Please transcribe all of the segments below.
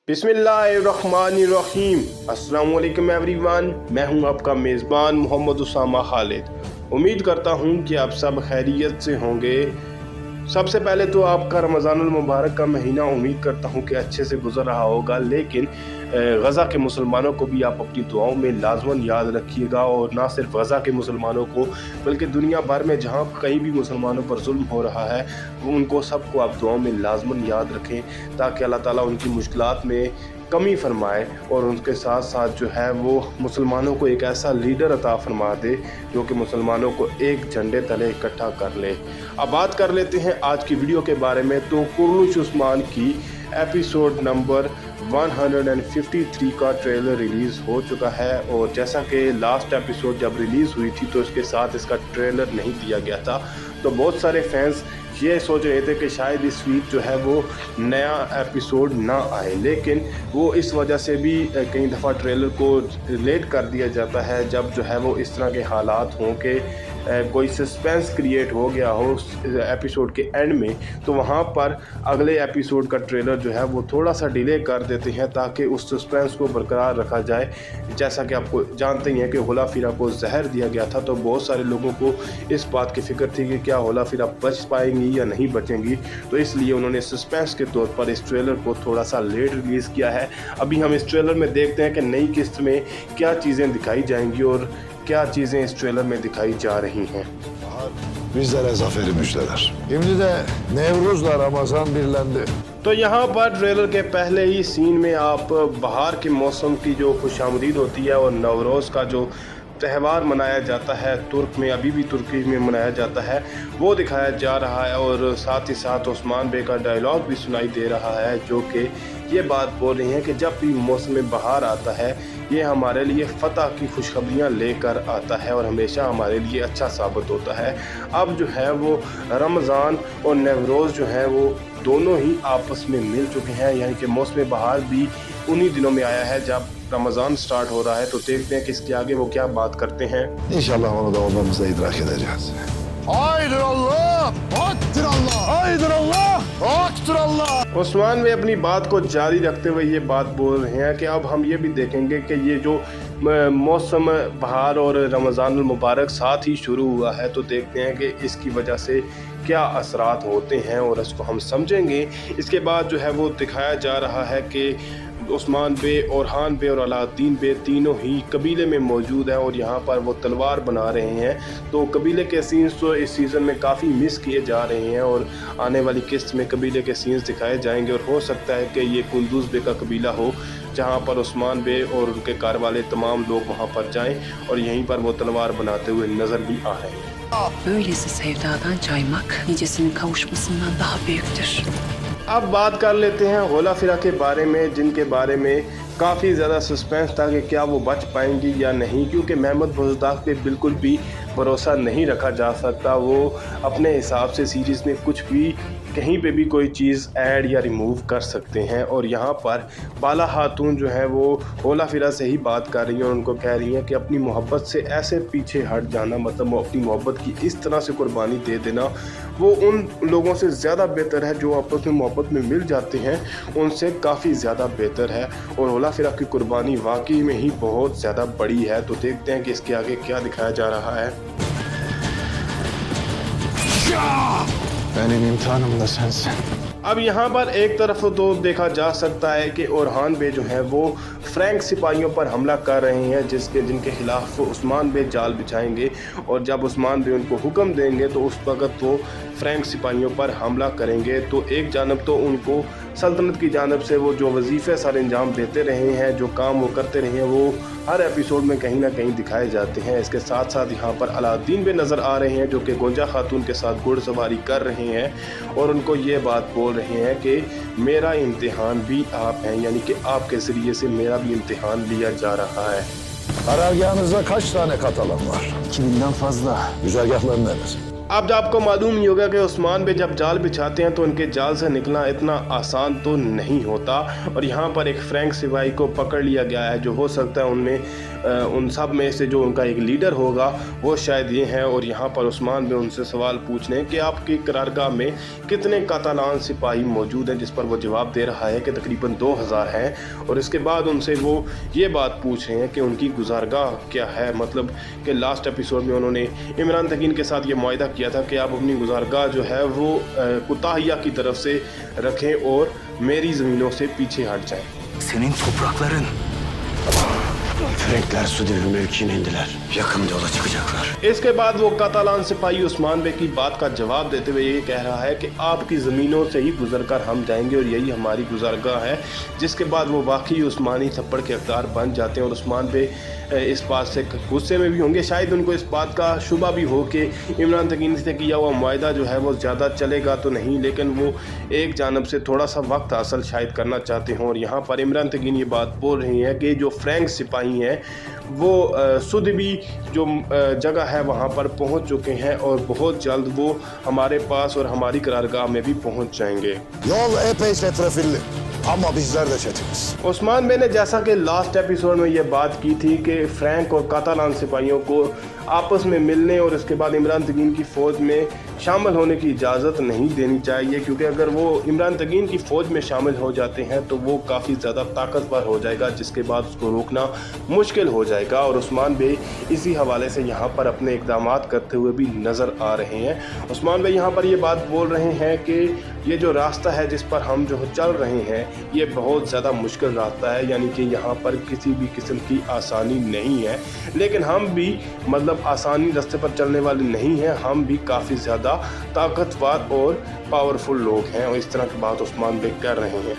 बिस्मिल्लाहिर्रहमानिर्रहीम। अस्सलाम वालेकुम एवरीवन, मैं हूं आपका मेज़बान मोहम्मद उसामा खालिद। उम्मीद करता हूं कि आप सब खैरियत से होंगे। सबसे पहले तो आपका रमज़ानुल मुबारक का महीना उम्मीद करता हूं कि अच्छे से गुजर रहा होगा, लेकिन गज़ा के मुसलमानों को भी आप अपनी दुआओं में लाजमन याद रखिएगा। और ना सिर्फ गज़ा के मुसलमानों को बल्कि दुनिया भर में जहां कहीं भी मुसलमानों पर जुल्म हो रहा है उनको सबको आप दुआओं में लाजमन याद रखें, ताकि अल्लाह ताला उनकी मुश्किलात में कमी फरमाए और उनके साथ साथ जो है वो मुसलमानों को एक ऐसा लीडर अता फरमा दे जो कि मुसलमानों को एक झंडे तले इकट्ठा कर ले। अब बात कर लेते हैं आज की वीडियो के बारे में। तो कुर्नुश उस्मान की एपिसोड नंबर 153 का ट्रेलर रिलीज़ हो चुका है। और जैसा कि लास्ट एपिसोड जब रिलीज़ हुई थी तो इसके साथ इसका ट्रेलर नहीं दिया गया था, तो बहुत सारे फैंस ये सोच रहे थे कि शायद इस वीक जो है वो नया एपिसोड ना आए, लेकिन वो इस वजह से भी कई दफ़ा ट्रेलर को लेट कर दिया जाता है जब जो है वो इस तरह के हालात हों कि कोई सस्पेंस क्रिएट हो गया हो एपिसोड के एंड में, तो वहाँ पर अगले एपिसोड का ट्रेलर जो है वो थोड़ा सा डिले कर देते हैं ताकि उस सस्पेंस को बरकरार रखा जाए। जैसा कि आपको जानते ही हैं कि होला फिरा को जहर दिया गया था, तो बहुत सारे लोगों को इस बात की फ़िक्र थी कि क्या होला फिरा बच पाएंगी या नहीं बचेंगी, तो इसलिए उन्होंने सस्पेंस के तौर पर इस ट्रेलर को थोड़ा सा लेट रिलीज़ किया है। अभी हम इस ट्रेलर में देखते हैं कि नई किस्त में क्या चीज़ें दिखाई जाएंगी और क्या चीज़ें इस ट्रेलर में दिखाई जा रही हैं। Bizlere zaferi müjdeler. Şimdi de Nevruz'la Ramazan birlendi. तो यहाँ पर ट्रेलर के पहले ही सीन में आप बाहर के मौसम की जो खुशामदीद होती है और नवरोज़ का जो त्यौहार मनाया जाता है, तुर्क में अभी भी तुर्की में मनाया जाता है, वो दिखाया जा रहा है। और साथ ही साथ उस्मान बे का डायलॉग भी सुनाई दे रहा है जो कि ये बात बोल रही हैं कि जब भी मौसम बहार आता है ये हमारे लिए फ़तह की खुशखबरियाँ लेकर आता है और हमेशा हमारे लिए अच्छा साबित होता है। अब जो है वो रमज़ान और नवरोज़ जो है वो दोनों ही आपस में मिल चुके हैं, यानी कि मौसम बहार भी उन्हीं दिनों में आया है जब रमज़ान स्टार्ट हो रहा है। तो देखते हैं कि इसके आगे वो क्या बात करते हैं। İnşallah onu da odamızda idrak edeceğiz. Haydır Allah! Haktır Allah! Haydır Allah! Haktır Allah! Usman वे अपनी बात को जारी रखते हुए ये बात बोल रहे हैं कि अब हम ये भी देखेंगे कि ये जो मौसम बहार और रमज़ानुल मुबारक साथ ही शुरू हुआ है, तो देखते हैं कि इसकी वजह से क्या असरात होते हैं और इसको हम समझेंगे। इसके बाद जो है वो दिखाया जा रहा है कि उस्मान बे, ओरहान बे और अलाउद्दीन बे तीनों ही कबीले में मौजूद हैं और यहाँ पर वो तलवार बना रहे हैं। तो कबीले के सीन्स तो इस सीज़न में काफ़ी मिस किए जा रहे हैं और आने वाली किस्त में कबीले के सीन्स दिखाए जाएंगे। और हो सकता है कि ये कुंदूज़ बे का कबीला हो जहाँ पर उस्मान बे और उनके कार वाले तमाम लोग वहाँ पर जाएँ और यहीं पर वो तलवार बनाते हुए नज़र भी आ रहे हैं। Böylesi sevdadan caymak nicesinin kavuşmasından daha büyüktür. अब बात कर लेते हैं होला फिरा के बारे में, जिनके बारे में काफ़ी ज़्यादा सस्पेंस था कि क्या वो बच पाएंगी या नहीं, क्योंकि महमूद बुज़दाक पे बिल्कुल भी भरोसा नहीं रखा जा सकता। वो अपने हिसाब से सीरीज़ में कुछ भी कहीं पे भी कोई चीज़ ऐड या रिमूव कर सकते हैं। और यहाँ पर बाला खातून जो है वो होला फिरा से ही बात कर रही हैं और उनको कह रही हैं कि अपनी मोहब्बत से ऐसे पीछे हट जाना, मतलब वो अपनी मोहब्बत की इस तरह से कुर्बानी दे देना, वो उन लोगों से ज़्यादा बेहतर है जो आपस में मोहब्बत में मिल जाते हैं, उनसे काफ़ी ज़्यादा बेहतर है। और होला फिरा की कुर्बानी वाकई में ही बहुत ज़्यादा बड़ी है। तो देखते हैं कि इसके आगे क्या दिखाया जा रहा है। Benim imtihanım da sensin. अब यहाँ पर एक तरफ तो देखा जा सकता है कि ओरहान बे जो है वो फ्रैंक सिपाहियों पर हमला कर रहे हैं जिनके खिलाफ उस्मान बे जाल बिछाएंगे। और जब उस्मान बे उनको हुक्म देंगे तो उस वक़्त वो फ्रैंक सिपाहियों पर हमला करेंगे। तो एक जानब तो उनको सल्तनत की जानब से वो जो वजीफ़े सर अंजाम देते रहे हैं, जो काम वो करते रहे हैं, वो हर एपिसोड में कहीं ना कहीं दिखाए जाते हैं। इसके साथ साथ यहाँ पर अलाउद्दीन बे नज़र आ रहे हैं जो कि गोंजा खातून के साथ घुड़सवारी कर रहे हैं और उनको ये बात बोल रहे हैं कि मेरा इम्तिहान भी आप हैं, यानी कि आपके ज़रिए से मेरा भी इम्तिहान लिया जा रहा है। Karargahınızda kaç tane kat alan var? 2000'den fazla. Güzergahları neler? अब आपको मालूम ही होगा कि उस्मान बे जब जाल बिछाते हैं तो उनके जाल से निकलना इतना आसान तो नहीं होता, और यहाँ पर एक फ्रैंक सिपाही को पकड़ लिया गया है जो हो सकता है उनमें उन सब में से जो उनका एक लीडर होगा वो शायद ये है। और यहाँ पर उस्मान बे उनसे सवाल पूछ रहे हैं कि आपकी करारगाह में कितने कातालान सिपाही मौजूद हैं, जिस पर वो जवाब दे रहा है कि तकरीबन 2000 हैं। और इसके बाद उनसे वो ये बात पूछ रहे हैं कि उनकी गुजारगाह क्या है, मतलब कि लास्ट एपिसोड में उन्होंने इमरान तकीन के साथ ये मुआहदा किया था कि आप अपनी गुजारगाह जो है वो कुताहिया की तरफ से रखें और मेरी ज़मीनों से पीछे हट जाएं। Senin toprakların. Frankler Sudevi mevkiine indiler. Yakında yola çıkacaklar. इसके बाद वो कातालान सिपाही उस्मान बे की बात का जवाब देते हुए ये कह रहा है कि आपकी ज़मीनों से ही गुजरकर हम जाएंगे और यही हमारी गुजारगाह है। जिसके बाद वो वाकई उस्मानी थप्पड़ के अख्तार बन जाते हैं और उस्मान बे इस बात से गुस्से में भी होंगे। शायद उनको इस बात का शुबा भी हो कि इमरान तकीन से किया हुआ मुआहदा जो है वो ज़्यादा चलेगा तो नहीं, लेकिन वो एक जानब से थोड़ा सा वक्त हासिल शायद करना चाहते हों। और यहाँ पर इमरान तकीन ये बात बोल रही हैं कि जो फ्रैंक सिपाही हैं वो सुदबी जो जगह है वहाँ पर पहुँच चुके हैं और बहुत जल्द वो हमारे पास और हमारी करारगाह में भी पहुँच जाएंगे। Yol epey çetrefilli ama bizler de çetiniz. Usman बे ने जैसा कि लास्ट एपिसोड में ये बात की थी कि फ्रैंक और कातालान सिपाहियों को आपस में मिलने और इसके बाद इमरान तकीन की फ़ौज में शामिल होने की इजाज़त नहीं देनी चाहिए, क्योंकि अगर वो इमरान तकीन की फ़ौज में शामिल हो जाते हैं तो वो काफ़ी ज़्यादा ताकतवर हो जाएगा, जिसके बाद उसको रोकना मुश्किल हो जाएगा। और उस्मान बे इसी हवाले से यहाँ पर अपने इक़दाम करते हुए भी नज़र आ रहे हैं। उस्मान बे यहाँ पर ये बात बोल रहे हैं कि ये जो रास्ता है जिस पर हम जो चल रहे हैं ये बहुत ज़्यादा मुश्किल रास्ता है, यानी कि यहाँ पर किसी भी किस्म की आसानी नहीं है। लेकिन हम भी मतलब आसानी रास्ते पर चलने वाले नहीं हैं, हम भी काफ़ी ज़्यादा ताकतवर और पावरफुल लोग हैं। और इस तरह की बात उस्मान बे कर रहे हैं।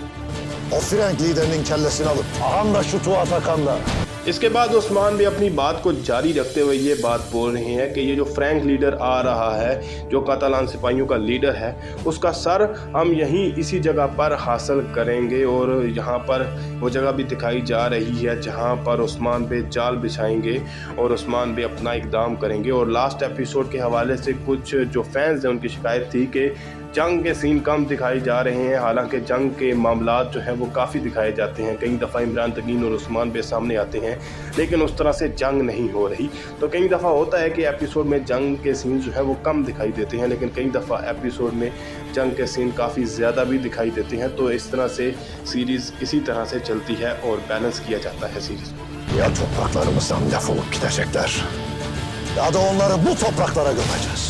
O Frank liderinin kellesini alıp aham da şutu atakan da. इसके बाद उस्मान भी अपनी बात को जारी रखते हुए ये बात बोल रहे हैं कि ये जो फ्रैंक लीडर आ रहा है, जो कातालान सिपाहियों का लीडर है, उसका सर हम यहीं इसी जगह पर हासिल करेंगे। और यहाँ पर वो जगह भी दिखाई जा रही है जहाँ पर उस्मान बे जाल बिछाएंगे और उस्मान बे अपना इक़दाम करेंगे। और लास्ट एपिसोड के हवाले से कुछ जो फैंस हैं उनकी शिकायत थी कि जंग के सीन कम दिखाई जा रहे हैं, हालांकि जंग के मामलात जो हैं वो काफ़ी दिखाए जाते हैं। कई दफ़ा इमरान तकीन और उस्मान बे सामने आते हैं लेकिन उस तरह से जंग नहीं हो रही। तो कई दफ़ा होता है कि एपिसोड में जंग के सीन जो है वो कम दिखाई देते हैं, लेकिन कई दफ़ा एपिसोड में जंग के सीन काफ़ी ज़्यादा भी दिखाई देते हैं। तो इस तरह से सीरीज़ इसी तरह से चलती है और बैलेंस किया जाता है सीरीज़ को। Ya topraklarımızdan defolup gidecekler ya da onları bu topraklara gömeceğiz.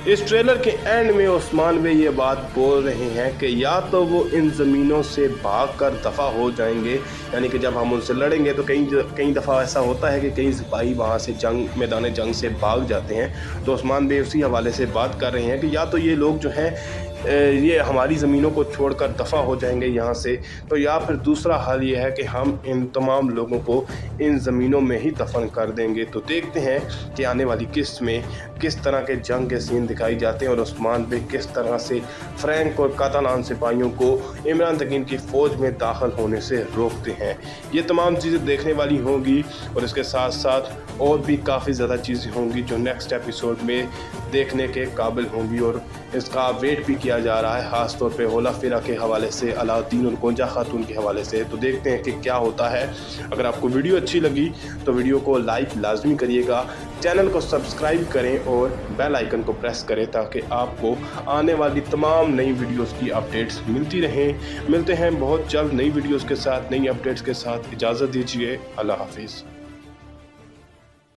इस ट्रेलर के एंड में उस्मान बे ये बात बोल रहे हैं कि या तो वो इन ज़मीनों से भागकर दफ़ा हो जाएंगे, यानी कि जब हम उनसे लड़ेंगे तो कई दफ़ा ऐसा होता है कि कई सिपाही वहाँ से मैदान जंग से भाग जाते हैं। तो उस्मान बे उसी हवाले से बात कर रहे हैं कि या तो ये लोग जो हैं ये हमारी ज़मीनों को छोड़कर दफ़ा हो जाएंगे यहाँ से, तो या फिर दूसरा हाल ये है कि हम इन तमाम लोगों को इन ज़मीनों में ही दफन कर देंगे। तो देखते हैं कि आने वाली किस्त में किस तरह के जंग के सीन दिखाई जाते हैं और उस्मान बे किस तरह से फ्रैंक और कातालान सिपाहियों को इमरान तकीन की फ़ौज में दाखिल होने से रोकते हैं। ये तमाम चीज़ें देखने वाली होंगी और इसके साथ साथ और भी काफ़ी ज़्यादा चीज़ें होंगी जो नेक्स्ट एपिसोड में देखने के काबिल होंगी। और इसका वेट भी किया जा रहा है, ख़ास तौर पे होला फिरा के हवाले से, अलाउद्दीन और गोंजा खातून के हवाले से। तो देखते हैं कि क्या होता है। अगर आपको वीडियो अच्छी लगी तो वीडियो को लाइक लाजमी करिएगा, चैनल को सब्सक्राइब करें और बेल आइकन को प्रेस करें ताकि आपको आने वाली तमाम नई वीडियोस की अपडेट्स मिलती रहें। मिलते हैं बहुत जल्द नई वीडियोस के साथ, नई अपडेट्स के साथ। इजाज़त दीजिए, अल्लाह हाफिज़।